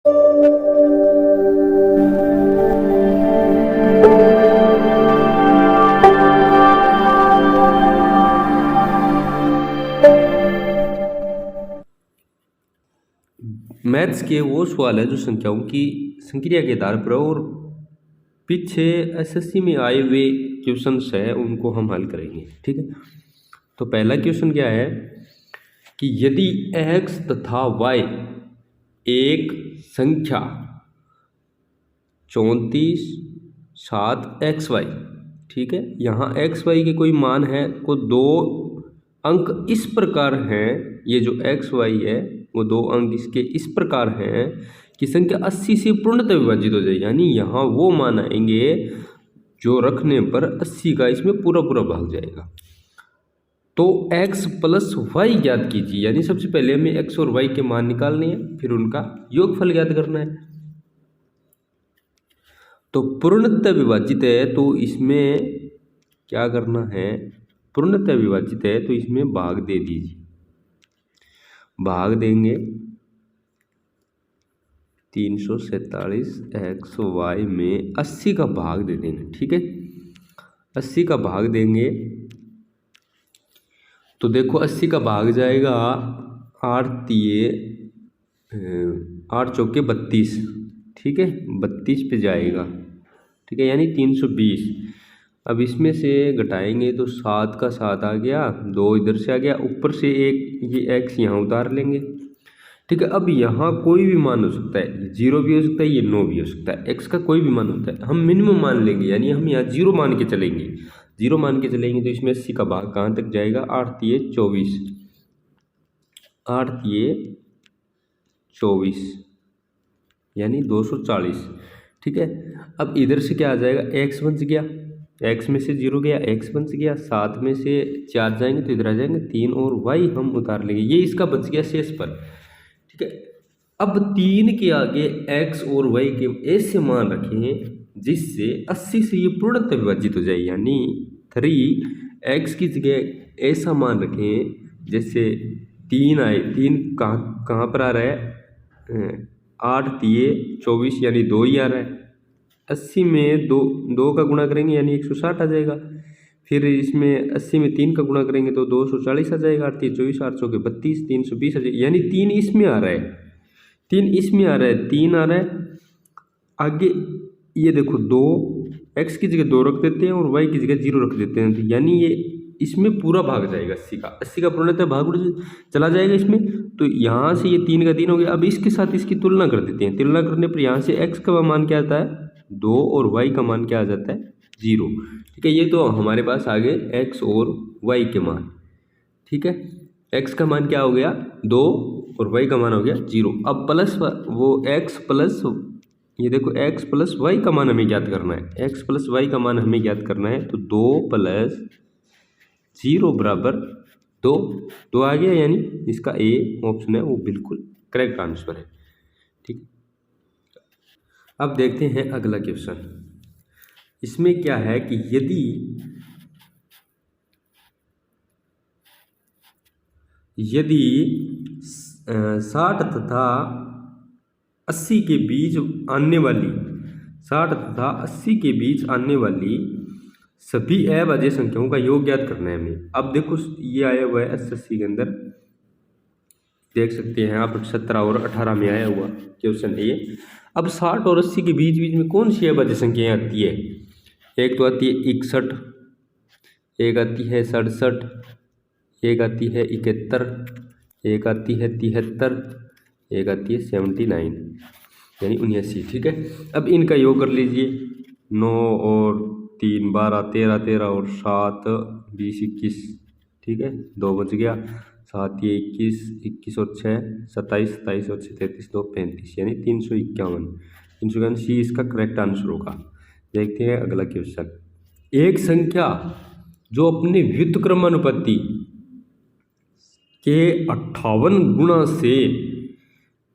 Maths के वो सवाल है जो संख्याओं की संक्रिया के आधार पर, और पीछे एसएससी में आए हुए क्वेश्चंस है उनको हम हल करेंगे। ठीक है, तो पहला क्वेश्चन क्या है कि यदि x तथा y एक संख्या 34 7 XY, ठीक है, यहाँ XY के कोई मान है को दो अंक इस प्रकार हैं, ये जो XY है वो दो अंक इसके इस प्रकार हैं कि संख्या 80 से पूर्णतः विभाजित हो जाए, यानी यहाँ वो मान आएंगे जो रखने पर 80 का इसमें पूरा पूरा भाग जाएगा। तो x प्लस वाई ज्ञात कीजिए, यानी सबसे पहले हमें x और y के मान निकालने हैं, फिर उनका योगफल ज्ञात करना है। तो पूर्णतः विभाजित है तो इसमें क्या करना है, पूर्णतः विभाजित है तो इसमें भाग दे दीजिए, भाग देंगे 347 XY में 80 का भाग दे देंगे। ठीक है, 80 का भाग देंगे तो देखो 80 का भाग जाएगा 8 चौके 32, ठीक है, 32 पे जाएगा। ठीक है, यानी 320। अब इसमें से घटाएंगे तो 7 का 7 आ गया, 2 इधर से आ गया, ऊपर से एक ये x यहाँ उतार लेंगे। ठीक है, अब यहाँ कोई भी मान हो सकता है, 0 भी हो सकता है, ये 9 भी हो सकता है, x का कोई भी मान होता है, हम मिनिमम मान लेंगे, यानी हम यहाँ 0 मान के चलेंगे। 0 मान के चलेंगे तो इसमें 80 का भाग कहाँ तक जाएगा, 8 तिये 24, 8 तिये 24 यानी 240। ठीक है, अब इधर से क्या आ जाएगा, x बच गया, x में से 0 गया, x बच गया, 7 में से 4 जाएंगे तो इधर आ जाएंगे 3, और y हम उतार लेंगे, ये इसका बच गया शेष पर। ठीक है, अब 3 के आगे x और y के ऐसे मान रखें जिससे 80 से ये पूर्णतः विभाजित हो जाए, यानी 3x की जगह ऐसा मान रखें जैसे 3 आए, 3 कहाँ पर आ रहा है, 8 तिये 24 यानी 2 ही आ रहा है, 80 में 2 का गुणा करेंगे यानी 160 आ जाएगा, फिर इसमें 80 में 3 का गुणा करेंगे तो 240 आ जाएगा, 8 तिये 24, 8 चौके 32, 320 आ जाएगा, यानी 3 इसमें आ रहा है, 3 इसमें आ रहा है, 3 आ रहा है। आगे ये देखो 2, x की जगह 2 रख देते हैं और y की जगह 0 रख देते हैं, तो यानी ये इसमें पूरा भाग जाएगा 80 का पूर्णतः भाग चला जाएगा इसमें। तो यहाँ से ये 3 का 3 हो गया। अब इसके साथ इसकी तुलना कर देते हैं, तुलना करने पर यहाँ से x का मान क्या आता है 2 और y का मान क्या आ जाता है 0। ठीक है, ये तो हमारे पास आ गए x और y के मान। ठीक है, x का मान क्या हो गया 2 और y का मान हो गया 0। अब प्लस वो x प्लस, ये देखो x प्लस वाई का मान हमें ज्ञात करना है, x प्लस वाई का मान हमें ज्ञात करना है, तो 2 प्लस 0 बराबर 2 आ गया, यानी इसका ए ऑप्शन है वो बिल्कुल करेक्ट आंसर है। ठीक, अब देखते हैं अगला क्वेश्चन। इसमें क्या है कि यदि 60 तथा 80 के बीच आने वाली 60 तथा 80 के बीच आने वाली सभी अभाज्य संख्याओं का योग ज्ञात करना है हमें। अब देखो ये आया हुआ है एसएससी के अंदर, देख सकते हैं आप 17 और 18 में आया हुआ क्वेश्चन ये। अब 60 और 80 के बीच बीच में कौन सी अभाज्य संख्याएं आती है, एक तो आती है 61, एक आती है 67, एक आती है 71, एक आती है 73, एक आती है 79 यानी 79। ठीक है, अब इनका योग कर लीजिए, 9 और 3 12 13 13 और 7 20 21। ठीक है, 2 बच गया, 7 ये 21 21 और 6 27 27 और 6 33 2 35 यानी 351 सी इसका करेक्ट आंसर होगा। देखते हैं अगला क्वेश्चन। एक संख्या जो अपने व्युत्क्रमानुपाती के 58 गुना से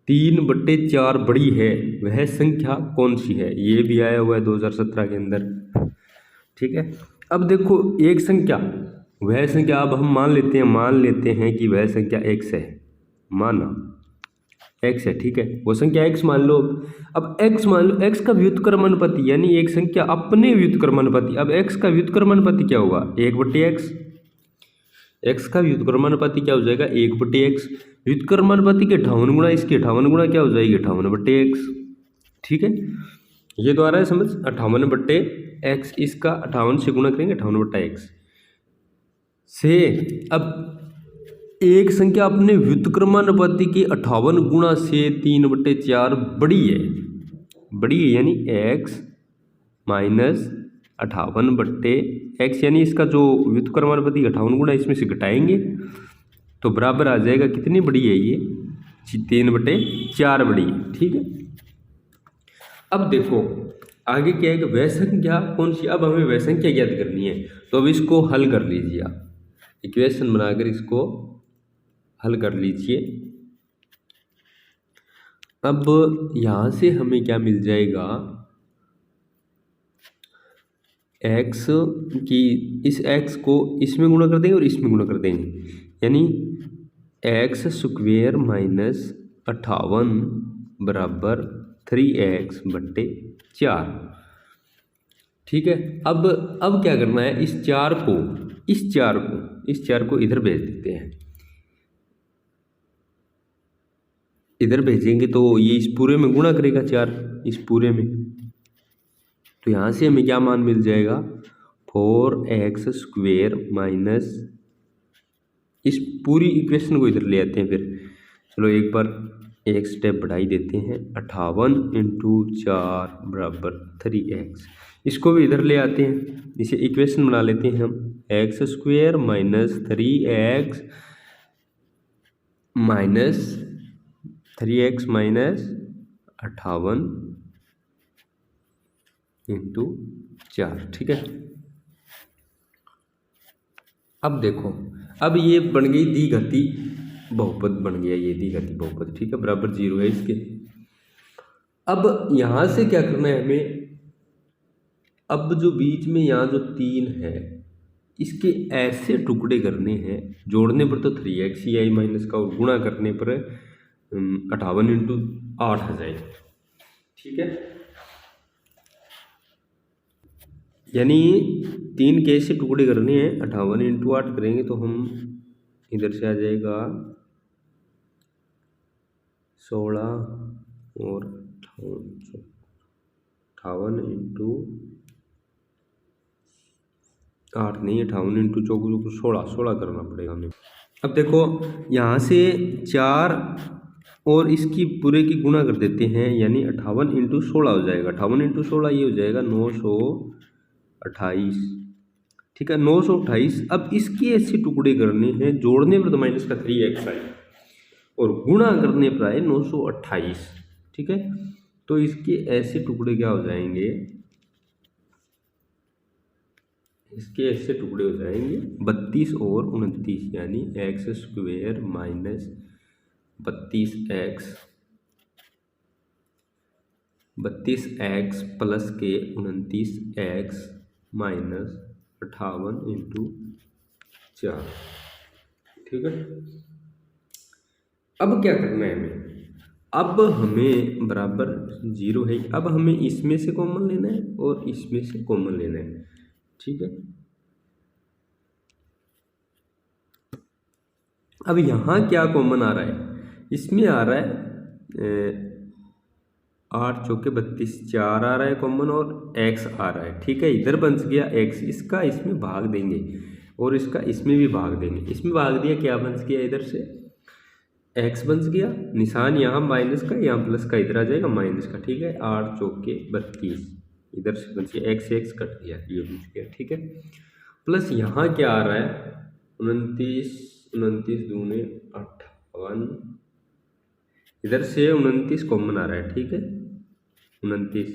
3/4 बड़ी है, वह संख्या कौन सी है, ये भी आया हुआ है 2017 के अंदर। ठीक है, अब देखो एक संख्या, वह संख्या अब हम मान लेते हैं कि वह संख्या x है, माना एक्स है, ठीक है, वो संख्या एक्स मान लो। अब एक्स मान लो, एक्स का व्युत्क्रमानुपाती यानी एक संख्या अपने व्युत्क्रमानुपाती। अब एक्स का व्युत्क्रमानुपाती क्या होगा, 1/x। एक्स का व्युत्क्रमानुपाती क्या हो जाएगा, 1/x। व्युत्क्रमानुपाती के 58 गुणा इसके 58 गुणा क्या हो जाएगी, 58/x। ठीक है, ये तो आ रहा है समझ, 58/x। इसका 58 से गुणा करेंगे, 58/x से। अब एक संख्या अपने व्युत्क्रमानुपाती के 58 गुणा से 3/4 बड़ी है, यानी x माइनस 58/x, यानी इसका जो व्युत्क्रमानुपाती 58 गुणा इसमें से घटाएंगे तो बराबर आ जाएगा, कितनी बड़ी है ये, 3/4 बड़ी है। ठीक है, अब देखो आगे क्या है कि वह संख्या कौन सी, अब हमें वह संख्या ज्ञात करनी है। तो अब इसको हल कर लीजिए आप, इक्वेशन बनाकर इसको हल कर लीजिए। अब यहाँ से हमें क्या मिल जाएगा, x की इस x को इसमें गुणा कर देंगे और इसमें गुणा कर देंगे, यानी x² माइनस 58 बराबर 3x/4। ठीक है, अब क्या करना है, इस चार को इधर भेज देते हैं। इधर भेजेंगे तो ये इस पूरे में गुणा करेगा 4, इस पूरे में। तो यहाँ से हमें क्या मान मिल जाएगा, 4x² माइनस, इस पूरी इक्वेशन को इधर ले आते हैं फिर। चलो एक बार एक स्टेप बढ़ाई देते हैं, 58 × 4 बराबर 3x। इसको भी इधर ले आते हैं, इसे इक्वेशन बना लेते हैं हम, x² minus 3x minus 3x minus 58 × 4। ठीक है, अब देखो, अब ये बन गई द्विघाती बहुपद, बन गया ये द्विघाती बहुपद। ठीक है, बराबर 0 है इसके। अब यहाँ से क्या करना है हमें, अब जो बीच में यहाँ जो 3 है इसके ऐसे टुकड़े करने हैं, जोड़ने पर तो 3x ही आई माइनस का, और गुणा करने पर 58 × 8 आ जाएगा। ठीक है, यानी 3 के ऐसे टुकड़े करने हैं, 58 × 8 करेंगे तो हम इधर से आ जाएगा 16 और 58 × 8 नहीं, 58 × 4 16 करना पड़ेगा हमें। अब देखो यहाँ से 4 और इसकी पूरे की गुणा कर देते हैं, यानी 58 × 16 हो जाएगा। 58 × 16 ये हो जाएगा 928। ठीक है, 928। अब इसके ऐसे टुकड़े करने हैं, जोड़ने पर तो माइनस का 3x आए और गुणा करने पर आए 928। ठीक है, तो इसके ऐसे टुकड़े क्या हो जाएंगे, इसके ऐसे टुकड़े हो जाएंगे 32 और 29, यानी x² माइनस 32x प्लस के 29x माइनस 58 × 4। ठीक है, अब क्या करना है हमें, अब हमें बराबर 0 है। अब हमें इसमें से कॉमन लेना है और इसमें से कॉमन लेना है। ठीक है, अब यहाँ क्या कॉमन आ रहा है, इसमें आ रहा है 8 चौके 32, 4 आ रहा है कॉमन और x आ रहा है। ठीक है, इधर बच गया x, इसका इसमें भाग देंगे और इसका इसमें भी भाग देंगे। इसमें भाग दिया, क्या बच गया, इधर से x बच गया, निशान यहाँ माइनस का, यहाँ प्लस का, इधर आ जाएगा माइनस का। ठीक है, 8 चौके 32, इधर से बच गया x, x कट गया, ये बच गया। ठीक है, प्लस यहाँ क्या आ रहा है, 29 दूने 58, इधर से 29 कॉमन आ रहा है। ठीक है, 29।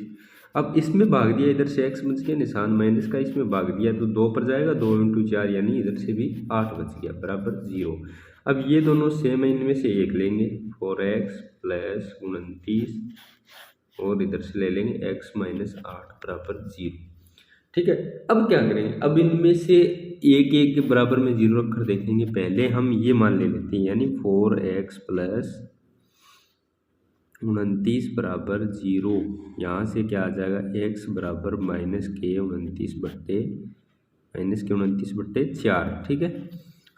अब इसमें भाग दिया, इधर से x बच गया, निशान माइनस का, इसमें भाग दिया तो 2 पर जाएगा, 2 × 4 यानी इधर से भी 8 बच गया, बराबर 0। अब ये दोनों सेम है, इनमें से एक लेंगे, 4x प्लस 29 और इधर से ले लेंगे x माइनस 8 बराबर 0। ठीक है, अब क्या करेंगे, अब इनमें से एक के बराबर में 0 रखकर देखेंगे। पहले हम ये मान ले लेते हैं, यानी 4x प्लस 29 बराबर 0, यहाँ से क्या आ जाएगा x बराबर -के 29/4, ठीक है।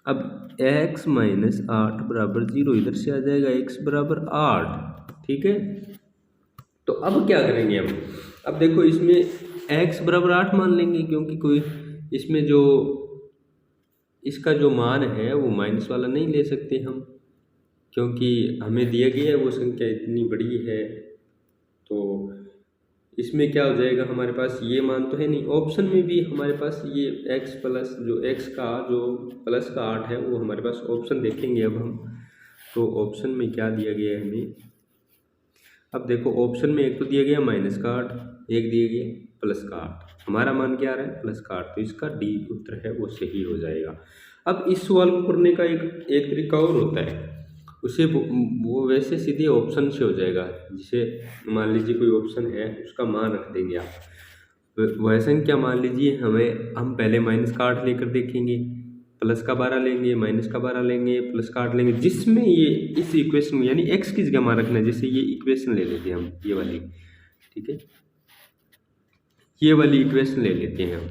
अब x माइनस 8 बराबर 0, इधर से आ जाएगा x बराबर 8, ठीक है। तो अब क्या करेंगे हम, अब देखो इसमें x बराबर 8 मान लेंगे, क्योंकि कोई इसमें जो इसका जो मान है वो माइनस वाला नहीं ले सकते हम, क्योंकि हमें दिया गया है वो संख्या इतनी बड़ी है। तो इसमें क्या हो जाएगा, हमारे पास ये मान तो है नहीं, ऑप्शन में भी हमारे पास ये x प्लस जो x का जो प्लस का 8 है वो हमारे पास ऑप्शन देखेंगे अब हम। तो ऑप्शन में क्या दिया गया है हमें, अब देखो ऑप्शन में एक तो दिया गया -8, एक दिया गया +8, हमारा मान क्या आ रहा है +8, तो इसका डी उत्तर है वो सही हो जाएगा। अब इस सवाल को करने का एक तरीका और होता है, उसे वो वैसे सीधे ऑप्शन से हो जाएगा, जिसे मान लीजिए कोई ऑप्शन है उसका मान रख देंगे आप, वह संख्या मान लीजिए हम पहले -8 लेकर देखेंगे, +12 लेंगे, -12 लेंगे, +8 लेंगे, जिसमें ये इस इक्वेशन में यानी x की जगह मान रखना है। जैसे ये इक्वेशन ले लेते हैं हम, ये वाली, ठीक है, ये वाली इक्वेशन ले लेते हैं हम,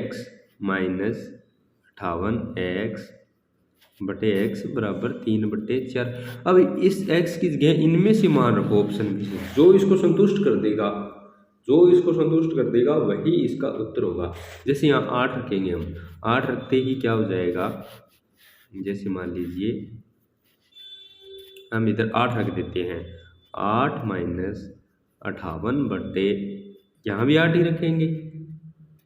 x माइनस 58x/x बराबर 3/4। अब इस x की जगह इनमें से मान रखो ऑप्शन में से, जो इसको संतुष्ट कर देगा वही इसका उत्तर होगा। जैसे यहाँ 8 रखेंगे हम, 8 रखते ही क्या हो जाएगा, जैसे मान लीजिए हम इधर 8 रख देते हैं, 8 माइनस 58 यहाँ भी 8 ही रखेंगे,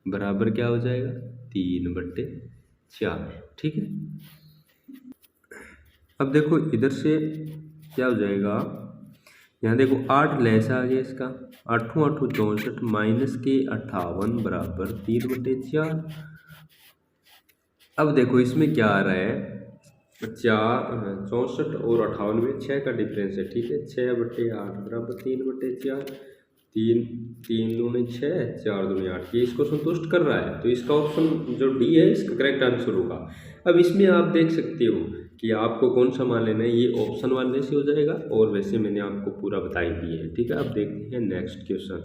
बराबर क्या हो जाएगा 3/4, ठीक है। अब देखो इधर से क्या हो जाएगा, यहाँ देखो 8 लेस आ गया इसका, 8 8 64 -58 बराबर 3/4। अब देखो इसमें क्या आ रहा है, 64 और 58 में 6 का डिफरेंस है, ठीक है, 6/8 बराबर 3/4, 3 दूनी 6, 4 दूनी 8, ये इसको संतुष्ट कर रहा है, तो इसका ऑप्शन जो डी है इसका करेक्ट आंसर होगा। अब इसमें आप देख सकते हो कि आपको कौन सा मान लेना है, ये ऑप्शन वाले से हो जाएगा, और वैसे मैंने आपको पूरा बता ही दिया है, ठीक है। अब देखते हैं नेक्स्ट क्वेश्चन।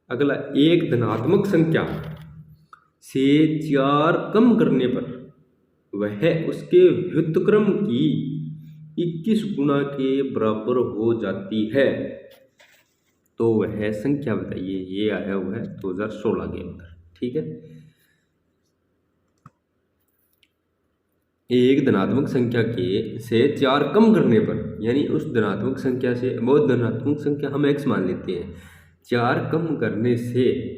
अगला, एक धनात्मक संख्या से 4 कम करने पर वह उसके व्युत्क्रम की 21 गुना के बराबर हो जाती है, तो वह संख्या बताइए। ये आया हुआ है 2016 के अंदर, ठीक है। एक धनात्मक संख्या से 4 कम करने पर, यानी उस धनात्मक संख्या से, वो धनात्मक संख्या हम x मान लेते हैं, 4 कम करने से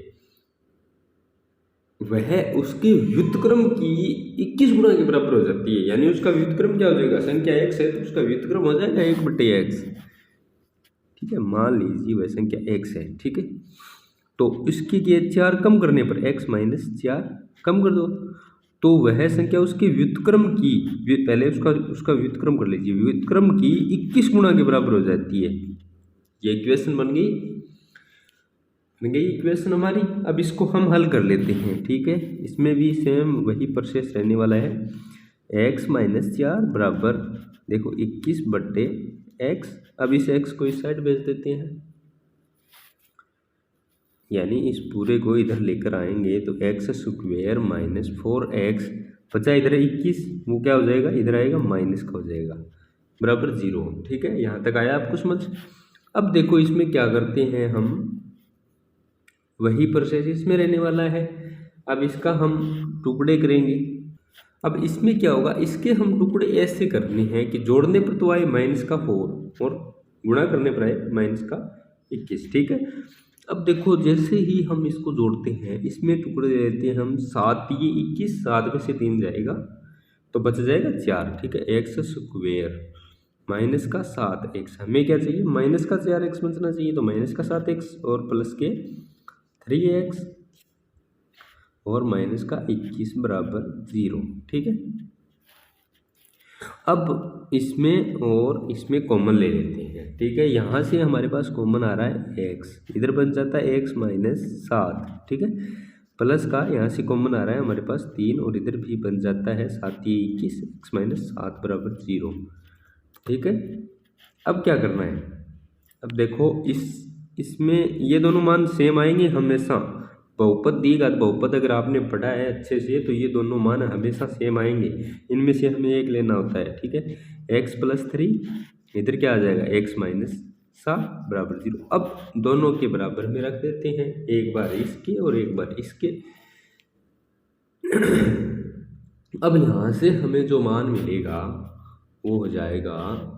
वह उसके व्युत्क्रम की 21 गुना के बराबर हो जाती है। यानी उसका व्युत्क्रम क्या हो जाएगा, संख्या x है तो उसका व्युत्क्रम हो जाएगा 1/x, ठीक है। मान लीजिए वह संख्या x है, ठीक है, तो इसकी 4 कम करने पर x - 4 कम कर दो, तो वह संख्या उसके व्युत्क्रम की, पहले उसका व्युत्क्रम कर लीजिए, व्युत्क्रम की 21 गुना के बराबर हो जाती है। ये इक्वेशन बन गई इक्वेशन हमारी। अब इसको हम हल कर लेते हैं, ठीक है। इसमें भी सेम वही प्रोसेस रहने वाला है, x - 4 बराबर देखो 21/x। अब इस x को इस साइड भेज देते हैं, यानी इस पूरे को इधर लेकर आएंगे तो x² - 4x बचा इधर 21, वो क्या हो जाएगा, इधर आएगा माइनस का हो जाएगा, बराबर 0, ठीक है। यहाँ तक आया आपको समझ। अब देखो इसमें क्या करते हैं हम, वही प्रोसेस इसमें रहने वाला है। अब इसका हम टुकड़े करेंगे। अब इसमें क्या होगा, इसके हम टुकड़े ऐसे करने हैं कि जोड़ने पर तो आए -4 और गुणा करने पर आए -21, ठीक है। अब देखो जैसे ही हम इसको जोड़ते हैं, इसमें टुकड़े देते हैं हम 7, ये 21, 7 में से 3 जाएगा तो बच जाएगा 4, ठीक है। x² -7x, हमें क्या चाहिए, -4x बचना चाहिए, तो -7x और +3x और -21 बराबर 0, ठीक है। अब इसमें और इसमें कॉमन ले लेते हैं, ठीक है। यहाँ से हमारे पास कॉमन आ रहा है x, इधर बन जाता है x - 7, ठीक है, प्लस का यहाँ से कॉमन आ रहा है हमारे पास 3, और इधर भी बन जाता है 7 × 21, x - 7 बराबर 0, ठीक है। अब क्या करना है, अब देखो इसमें ये दोनों मान सेम आएंगे हमेशा। बहुपद दी घात बहुपद अगर आपने पढ़ा है अच्छे से तो ये दोनों मान हमेशा सेम आएंगे। इनमें से हमें एक लेना होता है, ठीक है। x+3 इधर क्या आ जाएगा x-7 बराबर 0। अब दोनों के बराबर में रख देते हैं, एक बार इसके और एक बार इसके। अब यहाँ से हमें जो मान मिलेगा वो हो जाएगा,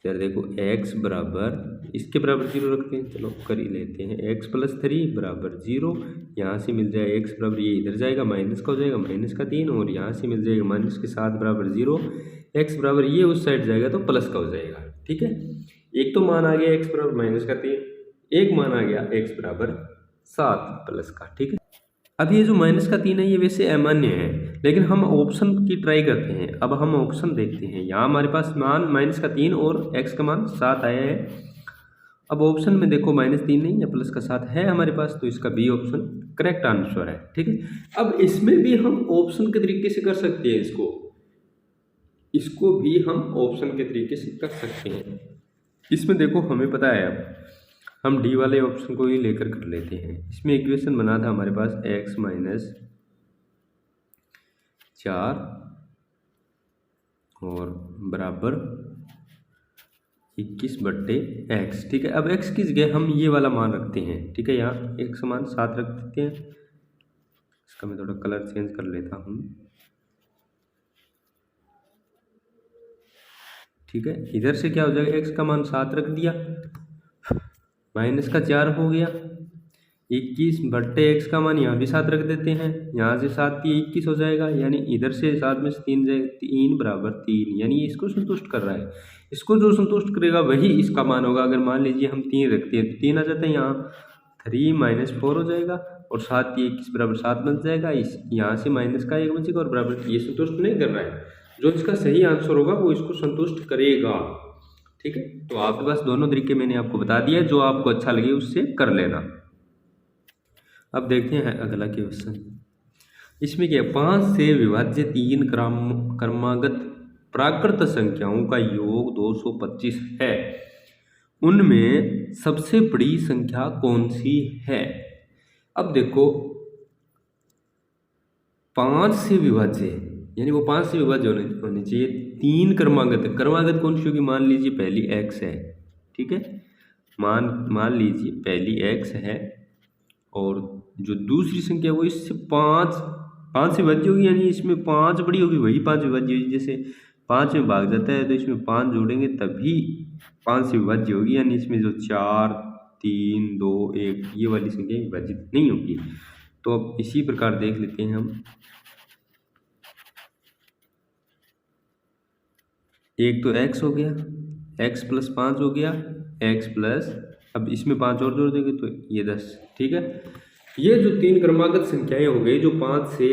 यार देखो x बराबर इसके बराबर 0 रखते हैं, चलो कर ही लेते हैं। x+3 बराबर 0, यहाँ से मिल जाएगा x बराबर, ये इधर जाएगा माइनस का हो जाएगा -3, और यहाँ से मिल जाएगा -7 बराबर 0। x बराबर ये उस साइड जाएगा तो प्लस का हो जाएगा, ठीक है। एक तो मान आ गया x बराबर -3, एक मान आ गया x बराबर 7 प्लस का, ठीक है। अब ये जो -3 है ये वैसे अमान्य है, लेकिन हम ऑप्शन की ट्राई करते हैं। अब हम ऑप्शन देखते हैं, यहाँ हमारे पास मान -3 और x का मान 7 आया है। अब ऑप्शन में देखो -3 नहीं है, +7 है हमारे पास, तो इसका बी ऑप्शन करेक्ट आंसर है, ठीक है। अब इसमें भी हम ऑप्शन के तरीके से कर सकते हैं, इसको भी हम ऑप्शन के तरीके से कर सकते हैं। इसमें देखो हमें पता है, अब हम डी वाले ऑप्शन को ही लेकर कर लेते हैं। इसमें इक्वेशन बना था हमारे पास x-4 और बराबर 21/x, ठीक है। अब x की जगह हम ये वाला मान रखते हैं, ठीक है। यहाँ x मान 7 रख देते हैं। इसका मैं थोड़ा कलर चेंज कर लेता हूँ, ठीक है। इधर से क्या हो जाएगा, x का मान 7 रख दिया, -4 हो गया, 21/x का मान यहाँ भी 7 रख देते हैं, यहाँ से 7 की 21 हो जाएगा, यानी इधर से 7 में से 3 जाएगा, 3 बराबर 3, यानी इसको संतुष्ट कर रहा है। इसको जो संतुष्ट करेगा वही इसका मान होगा। अगर मान लीजिए हम 3 रखते हैं तो 3 आ जाता है, यहाँ 3 - 4 हो जाएगा, और 7 की 21 बराबर 7 बन जाएगा। यहाँ से माइनस का 1 बचेगा और बराबर, ये संतुष्ट नहीं कर रहा है। जो इसका सही आंसर होगा वो इसको संतुष्ट करेगा, ठीक है। तो आपके पास दोनों तरीके मैंने आपको बता दिया, जो आपको अच्छा लगे उससे कर लेना। अब देखते हैं अगला क्वेश्चन। इसमें क्या, 5 से विभाज्य 3 क्रमागत प्राकृत संख्याओं का योग 225 है, उनमें सबसे बड़ी संख्या कौन सी है। अब देखो 5 से विभाज्य, यानी वो 5 से विभाज्य होने चाहिए। 3 क्रमागत कौन सी होगी, मान लीजिए पहली x है, ठीक है। मान लीजिए पहली x है, और जो दूसरी संख्या वो इससे 5 से विभाज्य होगी, यानी इसमें 5 बड़ी होगी, वही 5 विभाज्य होगी। जैसे 5 में भाग जाता है तो इसमें 5 जोड़ेंगे तभी 5 से विभाज्य होगी, यानी इसमें जो 4, 3, 2, 1 ये वाली संख्या विभाजित नहीं होगी। तो अब इसी प्रकार देख लेते हैं हम। एक तो x हो गया, x+5 हो गया, अब इसमें 5 और जोड़ देंगे तो ये 10, ठीक है। ये जो 3 क्रमागत संख्याएं हो गई जो 5 से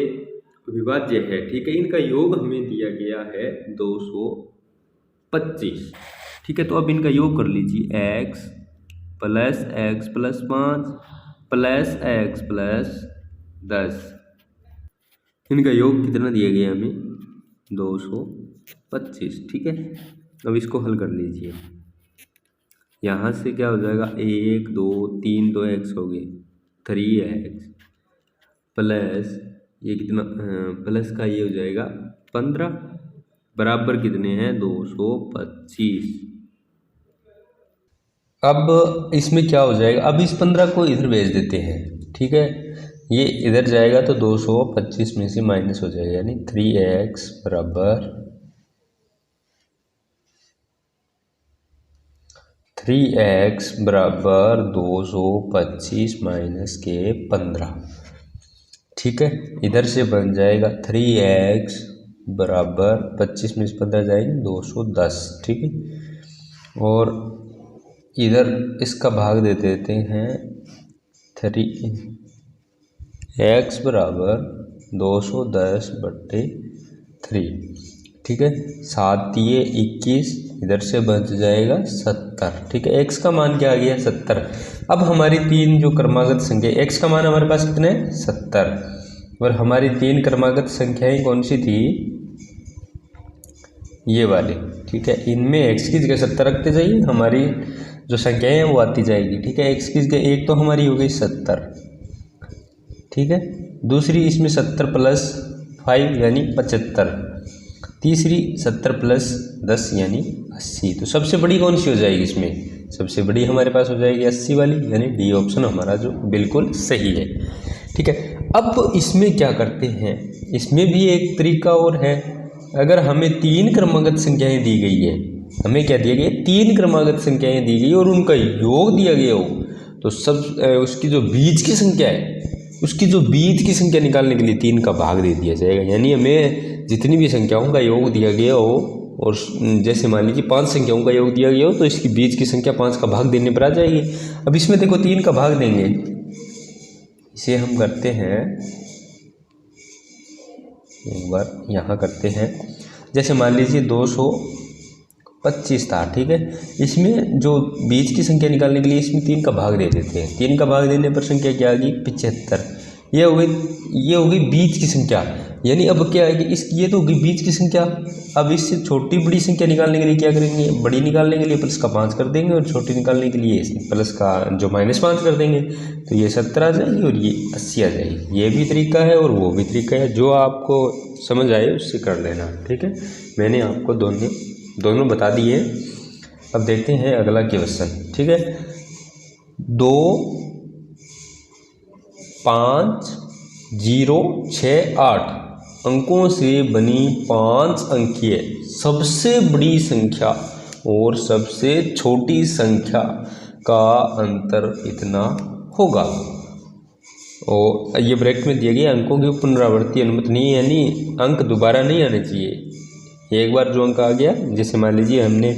विभाज्य है, ठीक है, इनका योग हमें दिया गया है 225, ठीक है। तो अब इनका योग कर लीजिए, x + x+5 + x+10, इनका योग कितना दिया गया हमें, 225, ठीक है। अब इसको हल कर लीजिए, यहाँ से क्या हो जाएगा, 1 2 3 तो x हो गए, 3x प्लस ये कितना प्लस का ये हो जाएगा 15 बराबर कितने हैं, 225। अब इसमें क्या हो जाएगा, अब इस 15 को इधर भेज देते हैं, ठीक है। ये इधर जाएगा तो 225 में से माइनस हो जाएगा, यानी 3x बराबर 225 माइनस के 15, ठीक है। इधर से बन जाएगा 3x बराबर 25 में से 15 जाएंगे 210, ठीक है। और इधर इसका भाग दे देते हैं, 3x बराबर 210/3, ठीक है। 7 ये 21, इधर से बच जाएगा 70, ठीक है। x का मान क्या आ गया, 70। अब हमारी 3 जो क्रमागत संख्या, x का मान हमारे पास कितने, 70, और हमारी 3 क्रमागत संख्याएं कौन सी थी, ये वाली, ठीक है। इनमें x की जगह 70 रखते जाइए, हमारी जो संख्याएं हैं वो आती जाएगी, ठीक है। x की जगह 1 तो हमारी हो गई 70, ठीक है। दूसरी इसमें 70 प्लस 5 यानी 75, तीसरी 70 प्लस 10 यानी 80। तो सबसे बड़ी कौन सी हो जाएगी इसमें? सबसे बड़ी हमारे पास हो जाएगी 80 वाली, यानी डी ऑप्शन हमारा जो बिल्कुल सही है, ठीक है। अब इसमें क्या करते हैं, इसमें भी एक तरीका और है। अगर हमें 3 क्रमागत संख्याएं दी गई है, हमें क्या दिया गया, 3 क्रमागत संख्याएं दी गई और उनका योग दिया गया हो, तो उसकी जो बीच की संख्या है, उसकी जो बीच की संख्या निकालने के लिए 3 का भाग दे दिया जाएगा। यानी हमें जितनी भी संख्याओं का योग दिया गया हो, और जैसे मान लीजिए 5 संख्याओं का योग दिया गया हो, तो इसकी बीच की संख्या 5 का भाग देने पर आ जाएगी। अब इसमें देखो 3 का भाग देंगे, इसे हम करते हैं, एक बार यहाँ करते हैं। जैसे मान लीजिए 225 था, ठीक है। इसमें जो बीच की संख्या निकालने के लिए इसमें 3 का भाग दे देते हैं। 3 का भाग देने पर संख्या क्या आ गई, 75। ये हो गई बीच की संख्या। यानी अब क्या आएगी, ये तो होगी बीच की संख्या। अब इससे छोटी बड़ी संख्या निकालने के लिए क्या करेंगे, बड़ी निकालने के लिए प्लस का 5 कर देंगे, और छोटी निकालने के लिए प्लस का जो -5 कर देंगे। तो ये 70 आ जाएगी और ये 80 आ जाएगी। ये भी तरीका है और वो भी तरीका है, जो आपको समझ आए उससे कर लेना, ठीक है। मैंने आपको दोनों बता दिए। अब देखते हैं अगला क्वेश्चन, ठीक है। 2 5 0 6 8 अंकों से बनी 5 अंकीय सबसे बड़ी संख्या और सबसे छोटी संख्या का अंतर इतना होगा। और ये ब्रैकेट में दिया गया अंकों की पुनरावृत्ति अनुमति नहीं है, यानी अंक दोबारा नहीं आने चाहिए। एक बार जो अंक आ गया, जैसे मान लीजिए हमने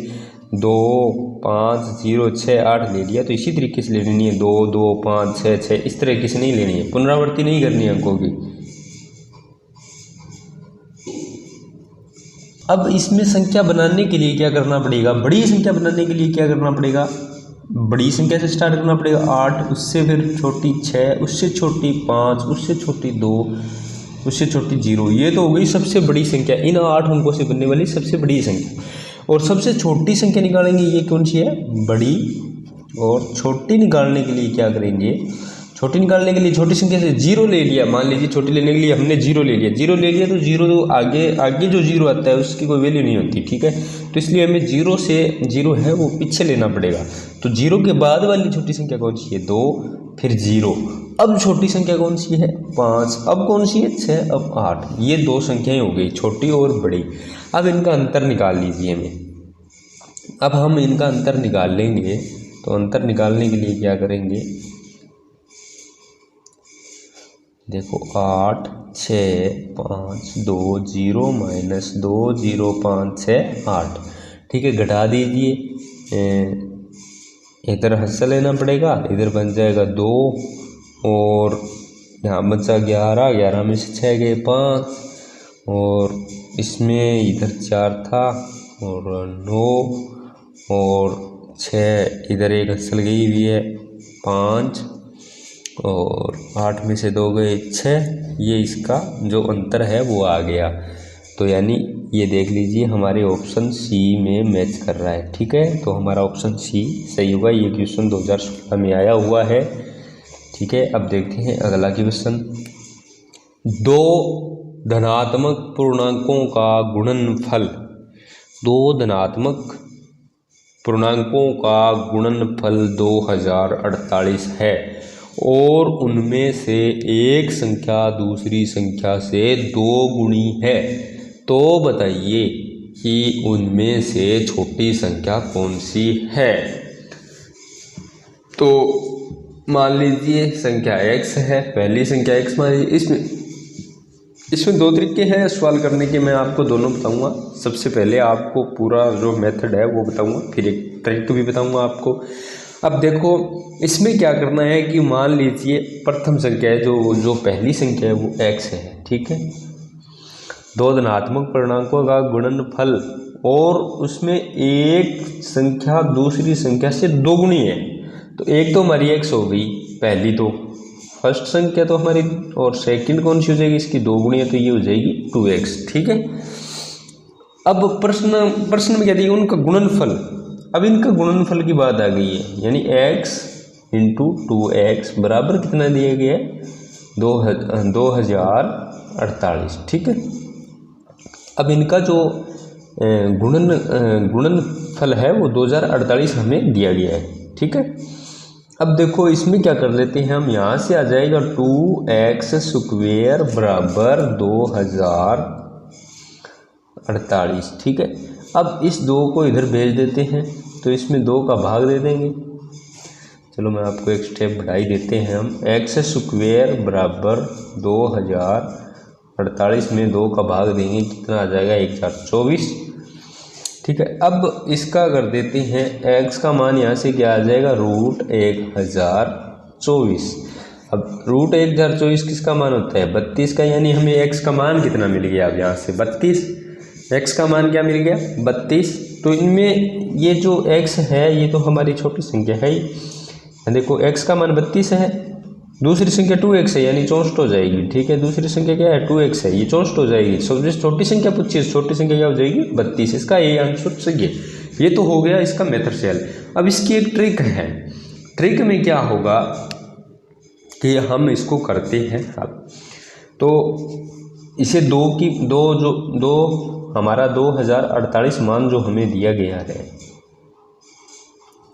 2 5 0 6 8 ले लिया, तो इसी तरीके से लेनी है 2 2 5 6 6, इस तरीके से नहीं लेनी है, पुनरावृत्ति नहीं करनी है अंकों की। अब इसमें संख्या बनाने के लिए क्या करना पड़ेगा, बड़ी संख्या बनाने के लिए क्या करना पड़ेगा, बड़ी संख्या से स्टार्ट करना पड़ेगा 8, उससे फिर छोटी 6, उससे छोटी 5, उससे छोटी 2, उससे छोटी 0। ये तो हो गई सबसे बड़ी संख्या, इन 8 अंकों से बनने वाली सबसे बड़ी संख्या। और सबसे छोटी संख्या निकालेंगे, ये कौन सी है, बड़ी। और छोटी निकालने के लिए क्या करेंगे, छोटी निकालने के लिए छोटी संख्या से 0 ले लिया। मान लीजिए छोटी लेने के लिए हमने 0 ले लिया, 0 ले लिया तो 0 तो आगे जो 0 आता है उसकी कोई वैल्यू नहीं होती, ठीक है। तो इसलिए हमें 0 से 0 है वो पीछे लेना पड़ेगा। तो 0 के बाद वाली छोटी संख्या कौन सी है, 2, फिर 0। अब छोटी संख्या कौन सी है, 5। अब कौन सी है, 6, अब 8। ये 2 संख्याएं हो गई, छोटी और बड़ी। अब इनका अंतर निकाल लीजिए हमें। अब हम इनका अंतर निकाल लेंगे, तो अंतर निकालने के लिए क्या करेंगे, देखो 8 6 5 2 0 -2 0 5 6 8, ठीक है। घटा दीजिए, इधर हस्सा लेना पड़ेगा, इधर बन जाएगा 2, और यहाँ बचा 11, 11 में से 6 गए 5, और इसमें इधर 4 था और 9, और 6 इधर एक हस्सल गई हुई है 5, और 8 में से 2 गए 6। ये इसका जो अंतर है वो आ गया। तो यानी ये देख लीजिए हमारे ऑप्शन सी में मैच कर रहा है, ठीक है। तो हमारा ऑप्शन सी सही होगा। ये क्वेश्चन 2016 में आया हुआ है, ठीक है। अब देखते हैं अगला क्वेश्चन। 2 धनात्मक पूर्णांकों का गुणनफल, 2 धनात्मक पूर्णांकों का गुणनफल 2048 है, और उनमें से एक संख्या दूसरी संख्या से 2 गुणी है। तो बताइए कि उनमें से छोटी संख्या कौन सी है। तो मान लीजिए संख्या x है, पहली संख्या x मान लीजिए। इसमें 2 तरीके हैं सवाल करने के, मैं आपको दोनों बताऊंगा। सबसे पहले आपको पूरा जो मेथड है वो बताऊंगा, फिर एक ट्रिक भी बताऊंगा आपको। अब देखो इसमें क्या करना है कि मान लीजिए प्रथम संख्या है, जो पहली संख्या है वो x है, ठीक है। 2 धनात्मक पूर्णांकों का गुणनफल, और उसमें एक संख्या दूसरी संख्या से 2 गुणी है। तो एक तो हमारी x हो गई पहली, तो फर्स्ट संख्या तो हमारी, और सेकंड कौन सी हो जाएगी इसकी 2 गुणी है, तो ये हो जाएगी 2x, ठीक है। अब प्रश्न में क्या दिया, उनका गुणनफल। अब इनका गुणनफल की बात आ गई है, यानी x इंटू 2x बराबर कितना दिया गया है, 2048। ठीक है, अब इनका जो गुणनफल है वो 2048 हमें दिया गया है। ठीक है, अब देखो इसमें क्या कर लेते हैं हम, यहाँ से आ जाएगा 2x स्क्वेयर बराबर 2048। ठीक है, अब इस 2 को इधर भेज देते हैं, तो इसमें 2 का भाग दे देंगे। चलो मैं आपको एक स्टेप बढ़ाई देते हैं हम, x स्क्वेयर बराबर 2048 में 2 का भाग देंगे, कितना आ जाएगा 1024। ठीक है, अब इसका कर देते हैं, x का मान यहाँ से क्या आ जाएगा, √1024। अब √1024 किसका मान होता है, 32 का, यानी हमें x का मान कितना मिल गया, अब यहाँ से 32, x का मान क्या मिल गया 32। तो इनमें ये जो x है ये तो हमारी छोटी संख्या है ही, देखो x का मान 32 है, दूसरी संख्या 2x है यानी 64 हो जाएगी। ठीक है, दूसरी संख्या क्या है 2x है, ये 64 हो जाएगी। सबसे छोटी संख्या पूछिए, छोटी संख्या क्या हो जाएगी 32, इसका ये आंसर सही है। ये तो हो गया इसका मेथड से हल। अब इसकी एक ट्रिक है, ट्रिक में क्या होगा कि हम इसको करते हैं, अब तो इसे दो हमारा 2048 मान जो हमें दिया गया है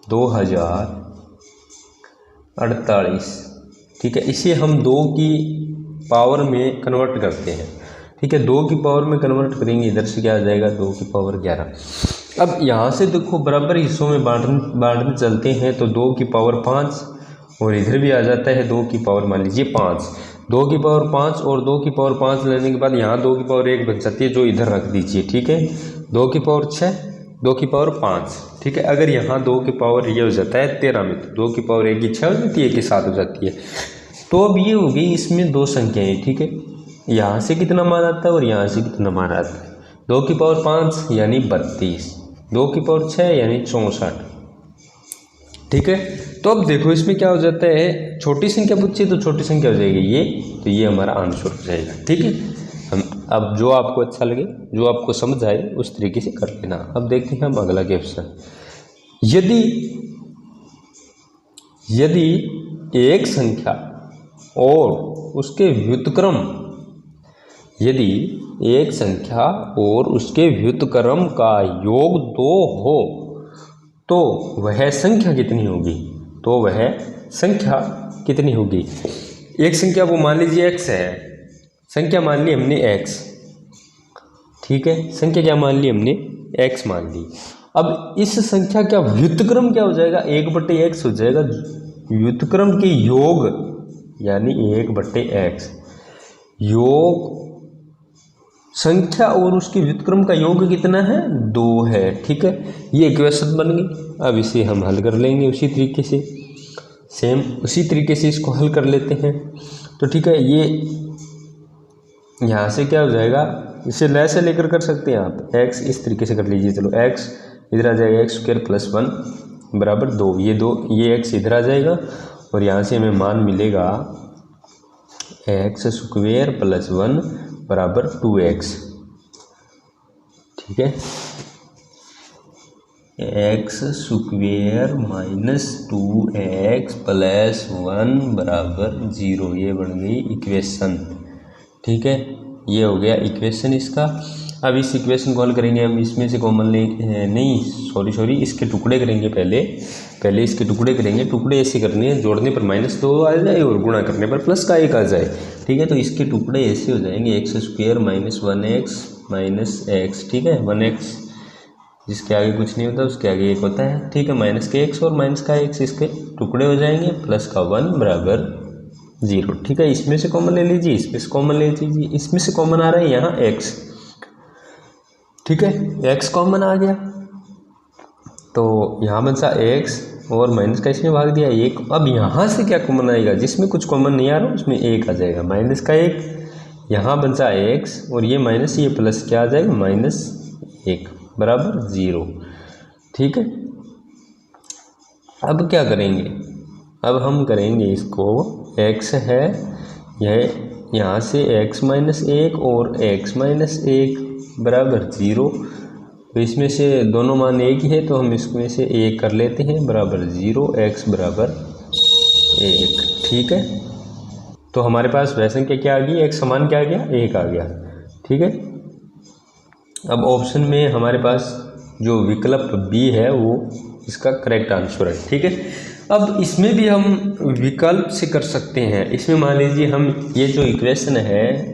2048, ठीक है, इसे हम 2 की पावर में कन्वर्ट करते हैं। ठीक है, 2 की पावर में कन्वर्ट करेंगे, इधर से क्या आ जाएगा 2 की पावर 11। अब यहाँ से देखो बराबर हिस्सों में बांटने चलते हैं, तो 2 की पावर 5 और इधर भी आ जाता है 2 की पावर, मान लीजिए 5, 2 की पावर 5 और 2 की पावर 5 लेने के बाद यहाँ 2 की पावर 1 बन जाती है, जो इधर रख दीजिए। ठीक है, 2 की पावर 6, 2 की पावर 5। ठीक है, अगर यहाँ 2 की पावर ये हो जाता है 13 में, तो 2 की पावर 1 की 6 हो जाती है, 1 की 7 हो जाती है। तो अब ये हो गई इसमें 2 संख्याएं। ठीक है, यहाँ से कितना मान आता है और यहाँ से कितना मान आता है, 2 की पावर 5 यानी 32, 2 की पावर 6 यानी 64। ठीक है, तो अब देखो इसमें क्या हो जाता है, छोटी संख्या पूछिए तो छोटी संख्या हो जाएगी ये, तो ये हमारा आंसर हो जाएगा। ठीक है, हम अब जो आपको अच्छा लगे, जो आपको समझ आए उस तरीके से कर लेना। अब देखते हैं हम अगला क्वेश्चन, यदि एक संख्या और उसके व्युत्क्रम, यदि एक संख्या और उसके व्युत्क्रम का योग 2 हो तो वह संख्या कितनी होगी, तो वह संख्या कितनी होगी। एक संख्या वो मान लीजिए x है, संख्या मान ली हमने x। ठीक है, संख्या क्या मान ली हमने x मान ली। अब इस संख्या का व्युत्क्रम क्या हो जाएगा, 1/x हो जाएगा, व्युत्क्रम के योग यानी 1/x, योग संख्या और उसके व्युत्क्रम का योग कितना है 2 है। ठीक है, ये इक्वेशन बन गई। अब इसे हम हल कर लेंगे उसी तरीके से, सेम उसी तरीके से इसको हल कर लेते हैं। तो ठीक है, ये यहाँ से क्या हो जाएगा, इसे ले से लेकर कर सकते हैं आप, x इस तरीके से कर लीजिए। चलो x इधर आ जाएगा x² + 1 बराबर 2, ये x इधर आ जाएगा और यहाँ से हमें मान मिलेगा x² + 1 बराबर 2x। ठीक है, x² - 2x + 1 बराबर 0, ये बन गई इक्वेशन। ठीक है, ये हो गया इक्वेशन इसका। अब इस इक्वेशन को हल करेंगे हम, इसमें से कॉमन सॉरी इसके टुकड़े करेंगे, पहले इसके टुकड़े करेंगे। टुकड़े ऐसे करने हैं, जोड़ने पर -2 आ जाए और गुणा करने पर +1 आ जाए। ठीक है, तो इसके टुकड़े ऐसे हो जाएंगे, x² - 1x - x। ठीक है, 1x जिसके आगे कुछ नहीं होता उसके आगे 1 होता है। ठीक है, -x और -x इसके टुकड़े हो जाएंगे, +1 बराबर 0। ठीक है, इसमें से कॉमन ले लीजिए, इसमें से कॉमन ले लीजिए, इसमें से कॉमन आ रहा है यहाँ x। ठीक है, x कॉमन आ गया तो यहाँ बचा x और माइनस का इसमें भाग दिया 1। अब यहाँ से क्या कॉमन आएगा, जिसमें कुछ कॉमन नहीं आ रहा उसमें 1 आ जाएगा, -1 यहाँ बचा x और ये माइनस ये प्लस क्या आ जाएगा -1 बराबर 0। ठीक है, अब क्या करेंगे, अब हम करेंगे इसको, x है यह यहाँ से x - 1 और x - 1 बराबर 0, तो इसमें से दोनों मान एक ही है, तो हम इसमें से एक कर लेते हैं बराबर 0, x बराबर 1। ठीक है, तो हमारे पास वह संख्या क्या आ गई, x समान क्या आ गया, 1 आ गया। ठीक है, अब ऑप्शन में हमारे पास जो विकल्प बी है वो इसका करेक्ट आंसर है। ठीक है, अब इसमें भी हम विकल्प से कर सकते हैं। इसमें मान लीजिए हम ये जो इक्वेशन है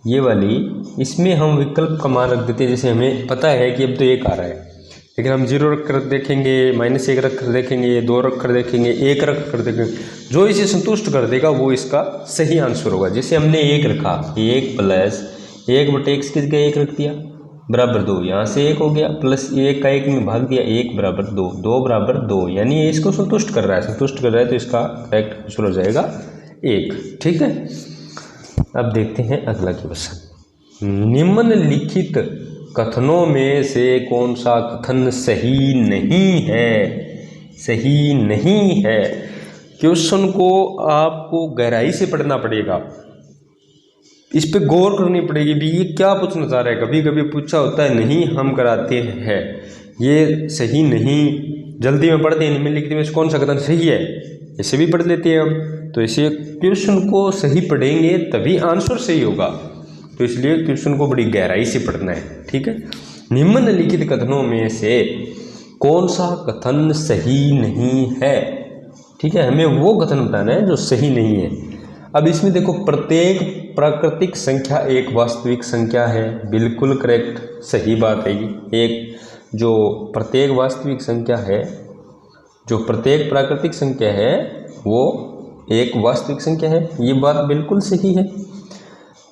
ये वाली, इसमें हम विकल्प का मान रख देते हैं। जैसे हमें पता है कि अब तो 1 आ रहा है, लेकिन हम 0 रख कर देखेंगे, -1 रख कर देखेंगे, 2 रख कर देखेंगे, 1 रख कर देखेंगे, जो इसे संतुष्ट कर देगा वो इसका सही आंसर होगा। जैसे हमने 1 रखा, 1 प्लस 1/x की जगह 1 रख दिया बराबर 2, यहाँ से 1 हो गया, प्लस 1 का 1 में भाग दिया, 1 बराबर 2, 2 बराबर 2, यानी ये इसको संतुष्ट कर रहा है, संतुष्ट कर रहा है, तो इसका करेक्ट आंसर हो जाएगा 1। ठीक है, अब देखते हैं अगला क्वेश्चन। निम्नलिखित कथनों में से कौन सा कथन सही नहीं है, सही नहीं है। क्वेश्चन को आपको गहराई से पढ़ना पड़ेगा, इस पे गौर करनी पड़ेगी भी ये क्या पूछना चाह रहा है। कभी कभी पूछा होता है नहीं हम कराते हैं, ये सही नहीं, जल्दी में पढ़ते हैं निम्नलिखित में से कौन सा कथन सही है, इसे भी पढ़ लेते हैं हम। तो इसे क्वेश्चन को सही पढ़ेंगे तभी आंसर सही होगा, तो इसलिए क्वेश्चन को बड़ी गहराई से पढ़ना है। ठीक है, निम्नलिखित कथनों में से कौन सा कथन सही नहीं है। ठीक है, हमें वो कथन बताना है जो सही नहीं है। अब इसमें देखो, प्रत्येक प्राकृतिक संख्या एक वास्तविक संख्या है, बिल्कुल करेक्ट, सही बात है ये। एक जो प्रत्येक वास्तविक संख्या है, जो प्रत्येक प्राकृतिक संख्या है वो एक वास्तविक संख्या है, ये बात बिल्कुल सही है।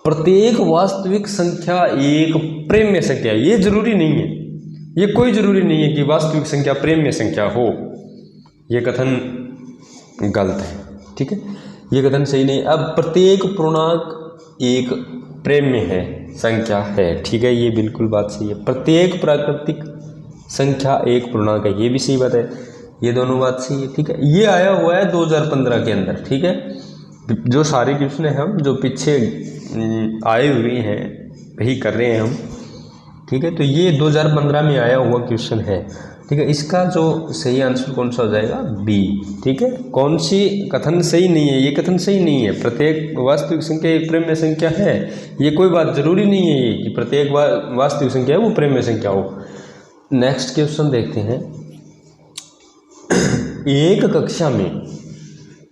प्रत्येक वास्तविक संख्या एक प्रेम्य संख्या, ये जरूरी नहीं है, ये कोई जरूरी नहीं है कि वास्तविक संख्या प्रेम्य संख्या हो, ये कथन गलत है। ठीक है, ये कथन सही नहीं। अब प्रत्येक पूर्णांक एक प्रेम्य है संख्या है, ठीक है, ये बिल्कुल बात सही है। प्रत्येक प्राकृतिक संख्या एक पूर्णांक है, ये भी सही बात है, ये दोनों बात सही है। ठीक है, ये आया हुआ है 2015 के अंदर। ठीक है, जो सारे क्वेश्चन है हम जो पीछे आए हुए हैं वही कर रहे हैं हम। ठीक है, तो ये 2015 में आया हुआ क्वेश्चन है। ठीक है, इसका जो सही आंसर कौन सा हो जाएगा, बी। ठीक है, कौन सी कथन सही नहीं है, ये कथन सही नहीं है। प्रत्येक वास्तविक संख्या एक प्रेम्य संख्या है, ये कोई बात जरूरी नहीं है कि प्रत्येक वास्तविक संख्या है वो प्रेम्य संख्या हो। नेक्स्ट क्वेश्चन देखते हैं। एक कक्षा में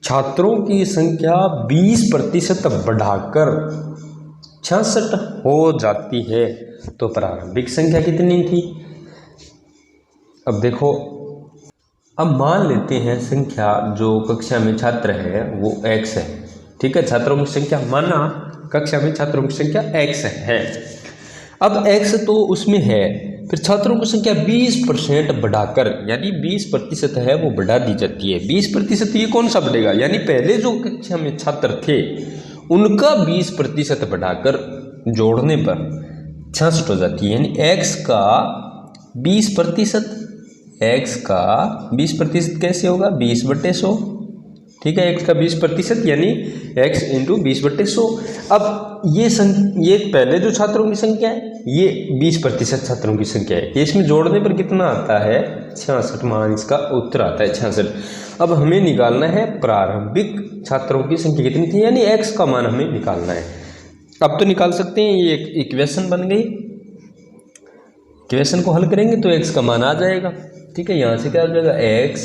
छात्रों की संख्या 20% बढ़ाकर 66 हो जाती है, तो प्रारंभिक संख्या कितनी थी। अब देखो, अब मान लेते हैं संख्या जो कक्षा में छात्र है वो x है। ठीक है, छात्रों की संख्या माना कक्षा में छात्रों की संख्या x है। अब x तो उसमें है, फिर छात्रों की संख्या 20% बढ़ाकर, यानी 20% है वो बढ़ा दी जाती है। 20% ये कौन सा बढ़ेगा, यानी पहले जो कक्षा में छात्र थे उनका 20% बढ़ाकर जोड़ने पर 66 हो जाती है, यानी x का 20%, x का 20% कैसे होगा, 20/100। ठीक है, x का 20% यानी x × 20/100। अब ये पहले जो छात्रों की संख्या है ये 20% छात्रों की संख्या है, ये इसमें जोड़ने पर कितना आता है, 66 मान इसका उत्तर आता है 66। अब हमें निकालना है प्रारंभिक छात्रों की संख्या कितनी थी, यानी x का मान हमें निकालना है। अब तो निकाल सकते हैं, ये एक इक्वेशन बन गई, इक्वेशन को हल करेंगे तो x का मान आ जाएगा। ठीक है, यहाँ से क्या हो जाएगा, x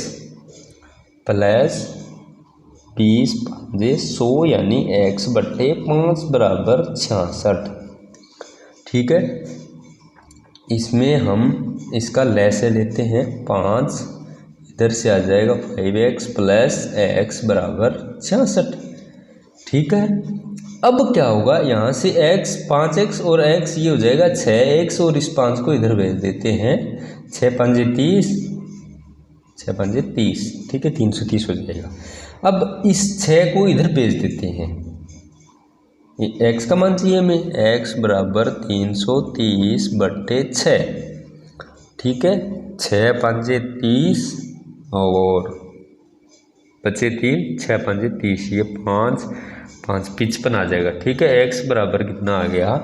प्लस 20/100 यानी x/5 बराबर 66। ठीक है, इसमें हम इसका लैसे लेते हैं 5, इधर से आ जाएगा 5x प्लस x बराबर 66। ठीक है, अब क्या होगा, यहाँ से x 5x और x ये हो जाएगा 6x, और इस 5 को इधर भेज देते हैं, 6×5 = 30, 6×5 = 30। ठीक है, 330 हो जाएगा। अब इस 6 को इधर भेज देते हैं, ये x का मान चाहिए हमें, x बराबर 330/6। ठीक है, 6×5 = 30 और बचे 3, 6×5 = 30, ये 5×5 = 55 आ जाएगा। ठीक है, x बराबर कितना आ गया,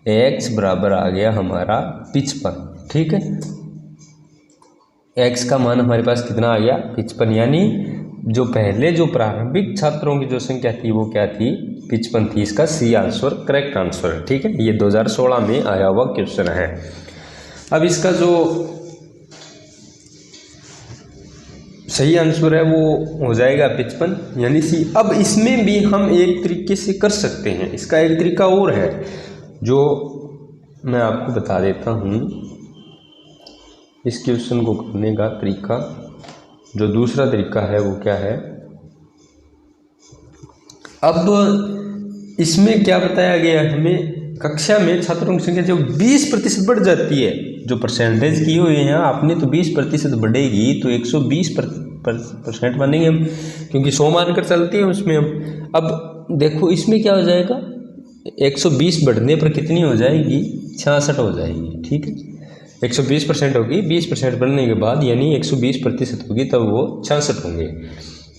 x बराबर आ गया हमारा 55। ठीक है, x का मान हमारे पास कितना आ गया 55, यानी जो पहले जो प्रारंभिक छात्रों की जो संख्या थी वो क्या थी 55 थी। इसका सी आंसर करेक्ट आंसर है। ठीक है, ये 2016 में आया हुआ क्वेश्चन है। अब इसका जो सही आंसर है वो हो जाएगा 55 यानी सी। अब इसमें भी हम एक तरीके से कर सकते हैं, इसका एक तरीका और है जो मैं आपको बता देता हूँ। इस क्वेश्चन को करने का तरीका, जो दूसरा तरीका है वो क्या है, अब इसमें क्या बताया गया है हमें, कक्षा में छात्रों की संख्या जब 20% बढ़ जाती है, जो परसेंटेज किए हुए हैं आपने, तो 20% बढ़ेगी तो 120% मानेंगे हम, क्योंकि 100 मानकर चलते हैं उसमें हम। अब देखो इसमें क्या हो जाएगा, 120 बढ़ने पर कितनी हो जाएगी 66 हो जाएगी। ठीक है, 120% होगी, 20% बढ़ने के बाद यानी 120% होगी, तब वो 66 होंगे।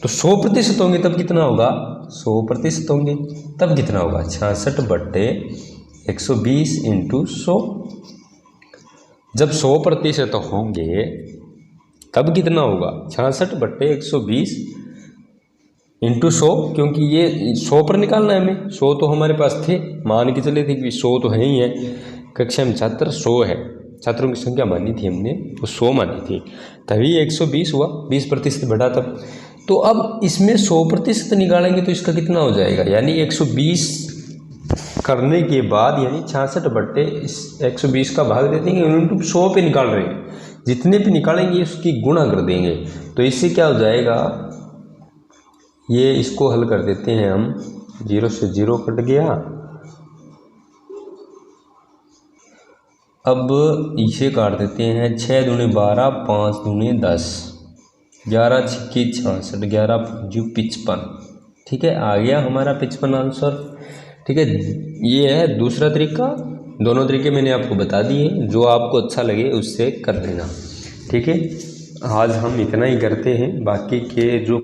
तो 100% होंगे तब कितना होगा 100% होंगे, तब कितना होगा 66/120 × 100। जब 100% होंगे तब कितना होगा 66/120 × 100, क्योंकि ये 100 पर निकालना है हमें। 100 तो हमारे पास थे, मान के चले थे कि 100 तो है ही है, कक्षा में छात्र 100 है, छात्रों की संख्या मानी थी हमने तो 100 मानी थी, तभी 120 हुआ, 20% बढ़ा तब। तो अब इसमें 100% निकालेंगे तो इसका कितना हो जाएगा, यानी 120 करने के बाद यानी 66/120 का भाग दे देंगे, × 100 पे निकाल रहे हैं, जितने पे निकालेंगे उसकी गुणा कर देंगे। तो इससे क्या हो जाएगा, ये इसको हल कर देते हैं हम, 0 से 0 कट गया। अब इसे काट देते हैं, 6 दूनी 12, 5 दूनी 10, 11 छिक्की 66, 11 पंजू 55। ठीक है, आ गया हमारा 55 आंसर। ठीक है, ये है दूसरा तरीका। दोनों तरीके मैंने आपको बता दिए, जो आपको अच्छा लगे उससे कर लेना। ठीक है, आज हम इतना ही करते हैं, बाकी के जो